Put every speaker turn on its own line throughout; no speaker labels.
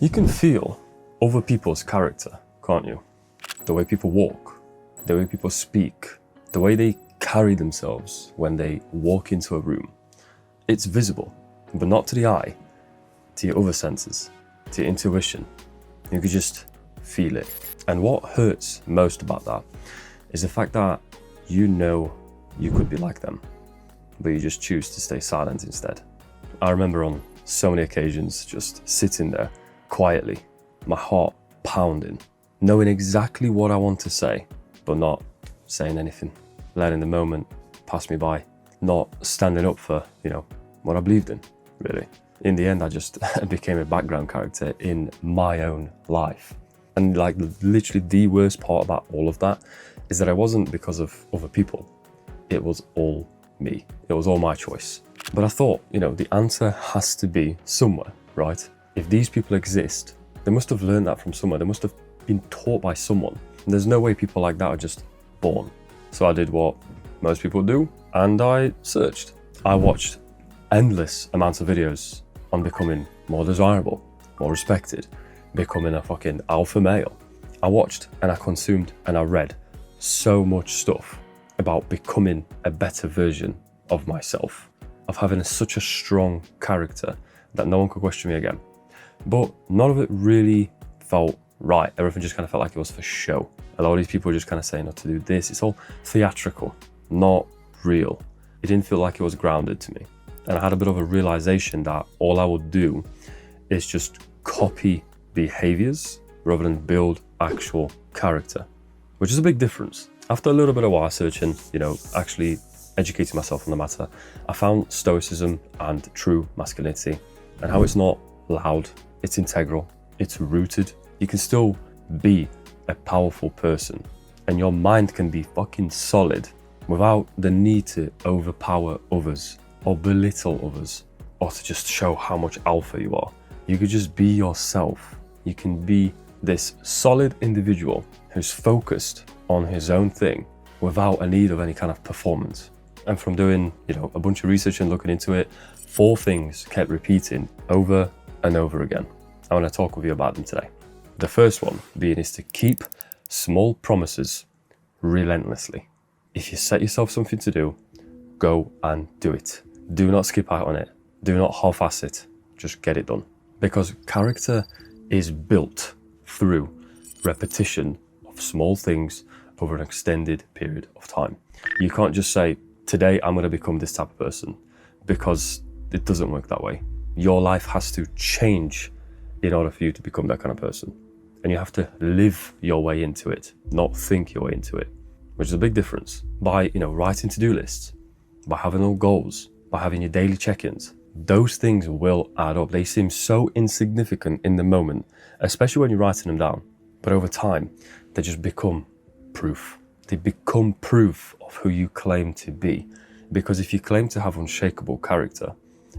You can feel other people's character, can't you? The way people walk, the way people speak, the way they carry themselves when they walk into a room. It's visible, but not to the eye, to your other senses, to your intuition. You can just feel it. And what hurts most about that is the fact that you know you could be like them, but you just choose to stay silent instead. I remember on so many occasions just sitting there quietly, my heart pounding, knowing exactly what I want to say, but not saying anything, letting the moment pass me by, not standing up for, what I believed in, really. In the end, I just became a background character in my own life. And literally the worst part about all of that is that it wasn't because of other people. It was all me. It was all my choice. But I thought, the answer has to be somewhere, right? If these people exist, they must have learned that from somewhere. They must have been taught by someone. And there's no way people like that are just born. So I did what most people do, and I searched. I watched endless amounts of videos on becoming more desirable, more respected, becoming a fucking alpha male. I watched and I consumed and I read so much stuff about becoming a better version of myself, of having such a strong character that no one could question me again. But none of it really felt right. Everything just kind of felt like it was for show. A lot of these people were just kind of saying not to do this. It's all theatrical, not real. It didn't feel like it was grounded to me. And I had a bit of a realization that all I would do is just copy behaviors rather than build actual character, which is a big difference. After a little bit of while searching, actually educating myself on the matter, I found stoicism and true masculinity and how it's not loud, it's integral, it's rooted. You can still be a powerful person and your mind can be fucking solid without the need to overpower others or belittle others or to just show how much alpha you are. You could just be yourself. You can be this solid individual who's focused on his own thing without a need of any kind of performance. And from doing, a bunch of research and looking into it, 4 things kept repeating over and over again. I want to talk with you about them today. The first one being is to keep small promises relentlessly. If you set yourself something to do, go and do it. Do not skip out on it. Do not half-ass it. Just get it done. Because character is built through repetition of small things over an extended period of time. You can't just say, today I'm going to become this type of person, because it doesn't work that way. Your life has to change in order for you to become that kind of person. And you have to live your way into it, not think your way into it, which is a big difference. By, writing to-do lists, by having all goals, by having your daily check-ins, those things will add up. They seem so insignificant in the moment, especially when you're writing them down. But over time, they just become proof. They become proof of who you claim to be. Because if you claim to have unshakable character,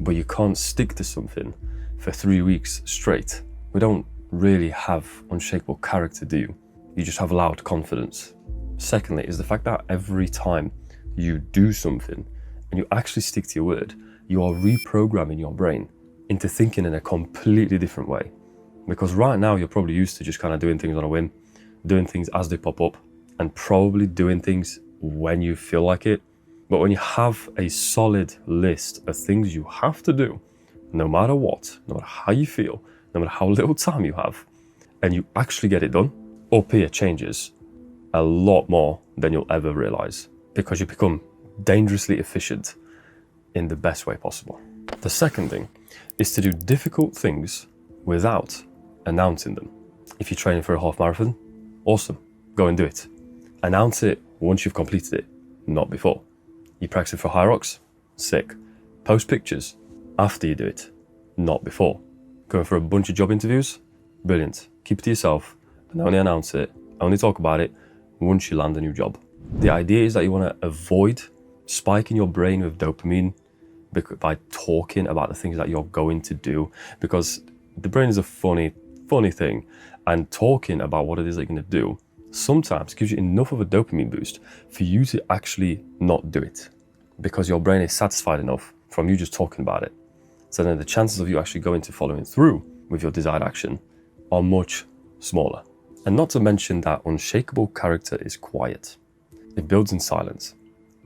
but you can't stick to something for 3 weeks straight, we don't really have unshakable character, do you? You just have loud confidence. Secondly, is the fact that every time you do something and you actually stick to your word, you are reprogramming your brain into thinking in a completely different way. Because right now you're probably used to just kind of doing things on a whim, doing things as they pop up, and probably doing things when you feel like it. But when you have a solid list of things you have to do, no matter what, no matter how you feel, no matter how little time you have, and you actually get it done, up here changes a lot more than you'll ever realize, because you become dangerously efficient in the best way possible. The second thing is to do difficult things without announcing them. If you're training for a half marathon, awesome, go and do it. Announce it once you've completed it, not before. You practice for high rocks, sick. Post pictures after you do it, not before. Going for a bunch of job interviews, brilliant. Keep it to yourself and only announce it, only talk about it once you land a new job. The idea is that you want to avoid spiking your brain with dopamine by talking about the things that you're going to do, because the brain is a funny thing, and talking about what it is that you're going to do sometimes gives you enough of a dopamine boost for you to actually not do it, because your brain is satisfied enough from you just talking about it. So then the chances of you actually going to following through with your desired action are much smaller. And not to mention that unshakable character is quiet. It builds in silence.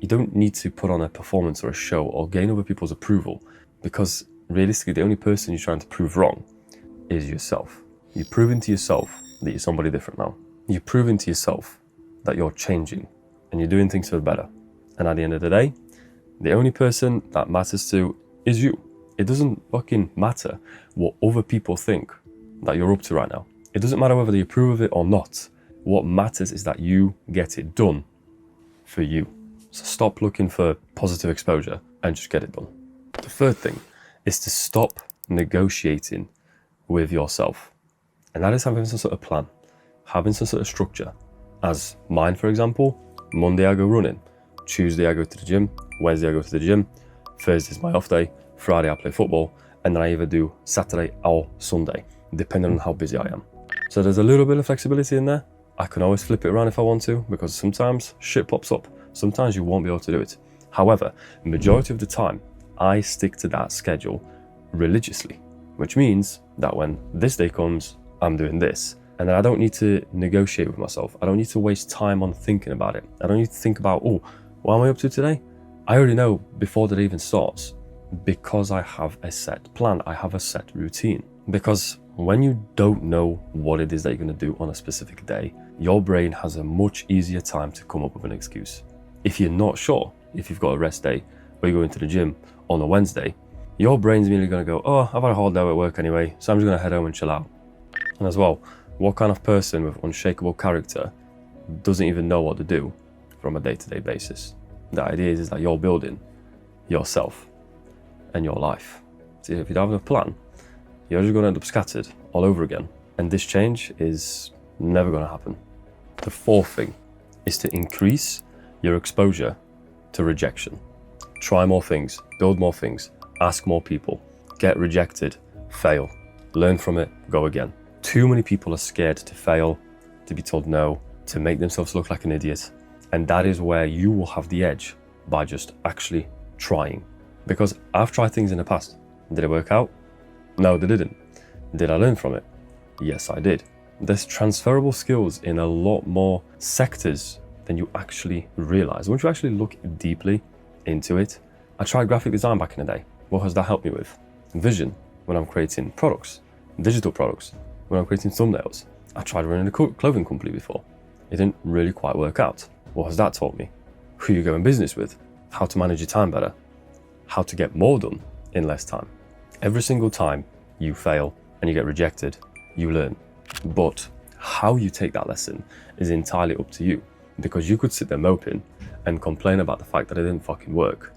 You don't need to put on a performance or a show or gain other people's approval, because realistically, the only person you're trying to prove wrong is yourself. You've proven to yourself that you're somebody different now. You've proven to yourself that you're changing and you're doing things for the better. And at the end of the day, the only person that matters to is you. It doesn't fucking matter what other people think that you're up to right now. It doesn't matter whether they approve of it or not. What matters is that you get it done for you. So stop looking for positive exposure and just get it done. The third thing is to stop negotiating with yourself. And that is having some sort of plan, having some sort of structure. As mine, for example, Monday I go running, Tuesday I go to the gym, Wednesday I go to the gym, Thursday's my off day, Friday I play football, and then I either do Saturday or Sunday, depending on how busy I am. So there's a little bit of flexibility in there. I can always flip it around if I want to, because sometimes shit pops up. Sometimes you won't be able to do it. However, the majority of the time, I stick to that schedule religiously, which means that when this day comes, I'm doing this. And then I don't need to negotiate with myself. I don't need to waste time on thinking about it. I don't need to think about, oh, what am I up to today? I already know before that even starts, because I have a set plan. I have a set routine. Because when you don't know what it is that you're going to do on a specific day, your brain has a much easier time to come up with an excuse. If you're not sure, if you've got a rest day or you're going to the gym on a Wednesday, your brain's immediately going to go, oh, I've had a hard day at work anyway, so I'm just going to head home and chill out. And as well, what kind of person with unshakable character doesn't even know what to do from a day-to-day basis? The idea is that you're building yourself and your life. So if you don't have a plan, you're just going to end up scattered all over again. And this change is never going to happen. The fourth thing is to increase your exposure to rejection. Try more things, build more things, ask more people, get rejected, fail, learn from it, go again. Too many people are scared to fail, to be told no, to make themselves look like an idiot. And that is where you will have the edge, by just actually trying. Because I've tried things in the past. Did it work out? No, they didn't. Did I learn from it? Yes, I did. There's transferable skills in a lot more sectors than you actually realize. Once you actually look deeply into it, I tried graphic design back in the day. What has that helped me with? Vision, when I'm creating products, digital products, when I'm creating thumbnails. I tried running a clothing company before. It didn't really quite work out. What has that taught me? Who you go in business with, how to manage your time better, how to get more done in less time. Every single time you fail and you get rejected, you learn. But how you take that lesson is entirely up to you, because you could sit there moping and complain about the fact that it didn't fucking work.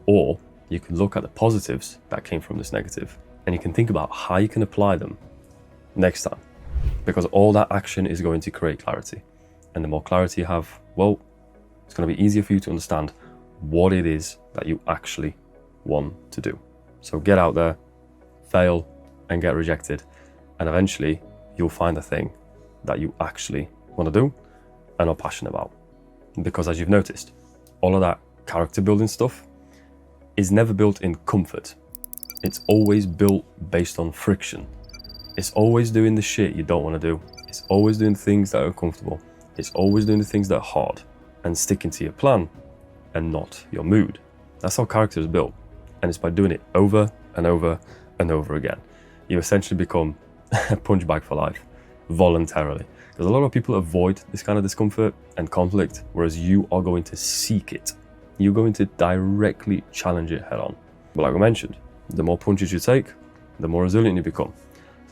Or you could look at the positives that came from this negative and you can think about how you can apply them next time, because all that action is going to create clarity. And the more clarity you have, well, it's going to be easier for you to understand what it is that you actually want to do. So get out there, fail and get rejected, and eventually you'll find the thing that you actually want to do and are passionate about. Because as you've noticed, all of that character building stuff is never built in comfort. It's always built based on friction. It's always doing the shit you don't want to do. It's always doing things that are uncomfortable. It's always doing the things that are hard and sticking to your plan and not your mood. That's how character is built. And it's by doing it over and over and over again. You essentially become a punch bag for life, voluntarily. Because a lot of people avoid this kind of discomfort and conflict, whereas you are going to seek it. You're going to directly challenge it head on. But like I mentioned, the more punches you take, the more resilient you become.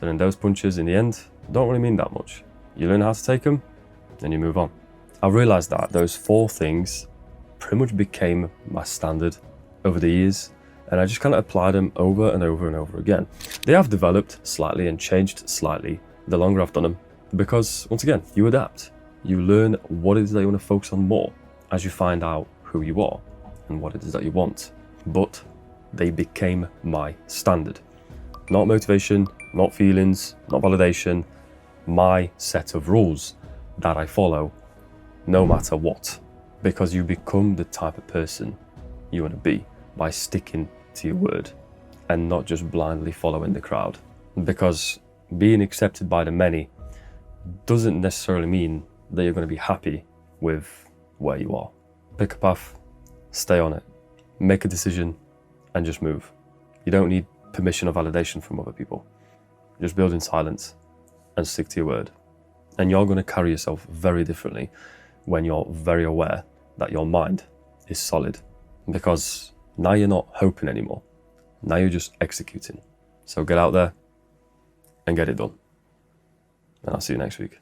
So then those punches in the end don't really mean that much. You learn how to take them, then you move on. I realized that those 4 things pretty much became my standard over the years, and I just kind of applied them over and over and over again. They have developed slightly and changed slightly the longer I've done them, because once again, you adapt. You learn what it is that you want to focus on more as you find out who you are and what it is that you want. But they became my standard. Not motivation, not feelings, not validation, my set of rules that I follow no matter what, because you become the type of person you want to be by sticking to your word and not just blindly following the crowd. because being accepted by the many doesn't necessarily mean that you're going to be happy with where you are. Pick a path, stay on it, make a decision, and just move. You don't need permission or validation from other people. Just build in silence and stick to your word. And you're going to carry yourself very differently when you're very aware that your mind is solid, because now you're not hoping anymore. Now you're just executing. So get out there and get it done. And I'll see you next week.